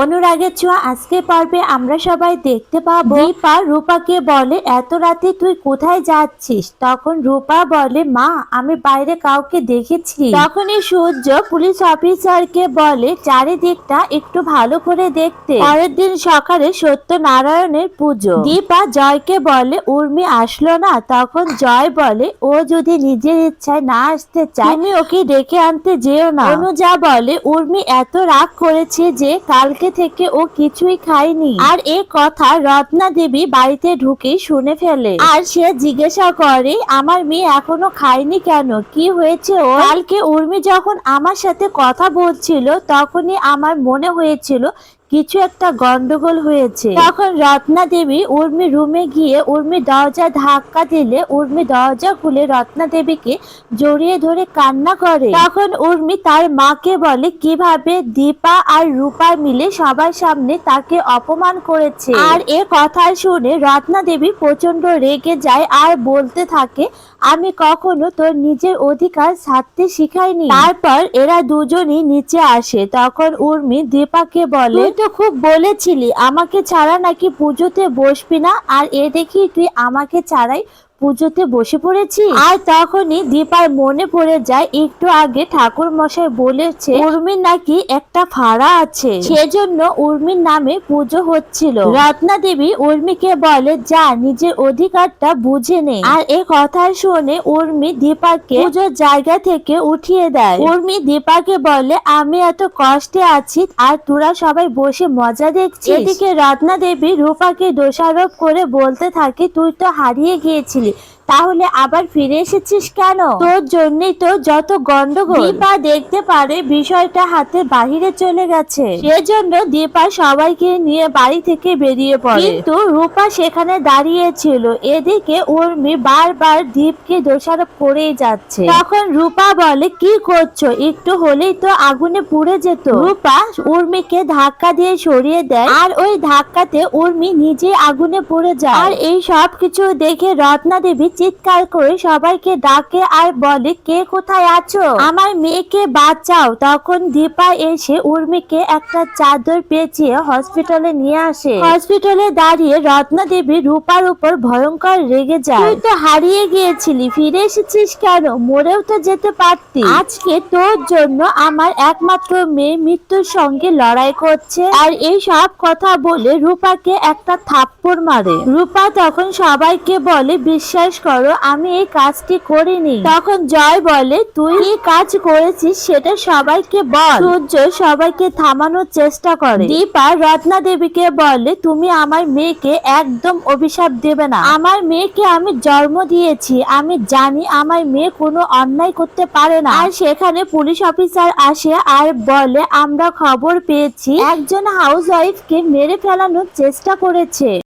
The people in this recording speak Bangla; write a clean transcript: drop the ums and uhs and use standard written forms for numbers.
অনুরাগের ছোঁয়া আজকের পর্বে আমরা সবাই দেখতে পাবো দীপা রূপাকে বলে, এত রাতে তুই কোথায় যাচ্ছিস? তখন রূপা বলে, মা আমি বাইরে কাউকে দেখেছি। তখনই সূর্য পুলিশ অফিসারকে বলে চারিদিকটা একটু ভালো করে দেখতে। পরের দিন সকালে সত্যনারায়ণের পুজো। দীপা জয়কে বলে, উর্মি আসলো না? তখন জয় বলে, ও যদি নিজের ইচ্ছায় না আসতে চায় তুমি ওকে ডেকে আনতে যেও না। অনুজা বলে, উর্মি এত রাগ করেছে যে কালকে থেকে ও কিছুই খায়নি। আর এ কথা রত্না দেবী বাড়িতে ঢুকে শুনে ফেলে, আর সে জিজ্ঞাসা করে, আমার মেয়ে এখনো খায়নি কেন? কি হয়েছে ও? কালকে উর্মি যখন আমার সাথে কথা বলছিল তখনই আমার মনে হয়েছিল কিছু একটা গন্ডগোল হয়েছে। তখন রত্না দেবী উর্মি রুমে গিয়ে উর্মি দরজা ধাক্কা দিলে উর্মি দরজা খুলে রত্না দেবীকে জড়িয়ে ধরে কান্না করে। তখন উর্মি তার মাকে বলে কিভাবে দীপা আর রূপা মিলে সবার সামনে তাকে অপমান করেছে। আর এ কথা শুনে রত্না দেবী প্রচন্ড রেগে যায় আর বলতে থাকে, আমি কখনো তোর নিজের অধিকার ছাড়তে শিখাইনি। তারপর এরা দুজনই নিচে আসে। তখন উর্মি দীপাকে বলে, তুই তো খুব বলেছিলি আমাকে ছাড়া নাকি পুজোতে বসবি না, আর এ দেখি তুই আমাকে ছাড়াই পুজোতে বসে পড়েছি। আর তখনই দীপার মনে পড়ে যায় একটু আগে ঠাকুর মশাই বলেছে উর্মির নাকি একটা ফাড়া আছে, সেজন্য উর্মির নামে পুজো হচ্ছিল। রত্না দেবী উর্মিকে বলে, যা নিজের অধিকারটা বুঝে নে। আর এ কথা শুনে উর্মি দীপাকে পুজোর জায়গা থেকে উঠিয়ে দেয়। উর্মি দীপাকে বলে, আমি এত কষ্টে আছি আর তোরা সবাই বসে মজা দেখছিস। এদিকে রত্না দেবী রূপাকে দোষারোপ করে বলতে থাকে, তুই তো হারিয়ে গিয়েছিলি, তাহলে আবার ফিরে এসেছিস কেন? তোর জন্যই তো যত গন্ডগোল। দীপা দেখতে পারে বিষয়টা হাতে বাহিরে চলে গেছে, সেজন্য দীপা সবাইকে নিয়ে বাড়ি থেকে বেরিয়ে পড়ে। কিন্তু রূপা সেখানে দাঁড়িয়ে ছিল। এদিকে উর্মি বারবার দীপকে দোষারোপ করেই যাচ্ছে। তখন রূপা বলে, কি করছো? একটু হলেই তো আগুনে পুড়ে যেত। রূপা উর্মিকে ধাক্কা দিয়ে সরিয়ে দেয়, আর ওই ধাক্কাতে উর্মি নিজে আগুনে পড়ে যায়। আর এই সব কিছু দেখে রত্না দেবী চিৎকার করে সবাইকে ডাকে আর বলে, কে কোথায় আছো? আমার মেয়েকে বাঁচাও। তখন দীপা এসে উর্মিকে একটা চাদর পেঁচিয়ে হসপিটালে নিয়ে আসে। হসপিটালে দাঁড়িয়ে রত্না দেবী রূপার উপর ভয়ঙ্কর রেগে যায়। তুই তো হারিয়ে গিয়েছিলি, ফিরে এসেছিস কেন? মরেও তো যেতে পারতি। আজকে তোর জন্য আমার একমাত্র মেয়ে মৃত্যুর সঙ্গে লড়াই করছে। আর এই সব কথা বলে রূপাকে একটা থাপ্পড় মারে। রূপা তখন সবাইকে বলে, বিশ্বাস করো আমি এই কাজটি করিনি। তখন জয় বলে, তুই কি কাজ করেছিস সেটা সবাইকে বল। সূর্য সবাইকে থামানোর চেষ্টা করে। দীপা রত্না দেবীকে বলে, তুমি আমার মেয়েকে একদম অভিশাপ দেবে না। আমার মেয়েকে আমি জন্ম দিয়েছি, আমি জানি আমার মেয়ে কোনো অন্যায় করতে পারে না। আর সেখানে পুলিশ অফিসার আসে আর বলে, আমরা খবর পেয়েছি একজন হাউস ওয়াইফকে মেরে ফেলানোর চেষ্টা করেছে।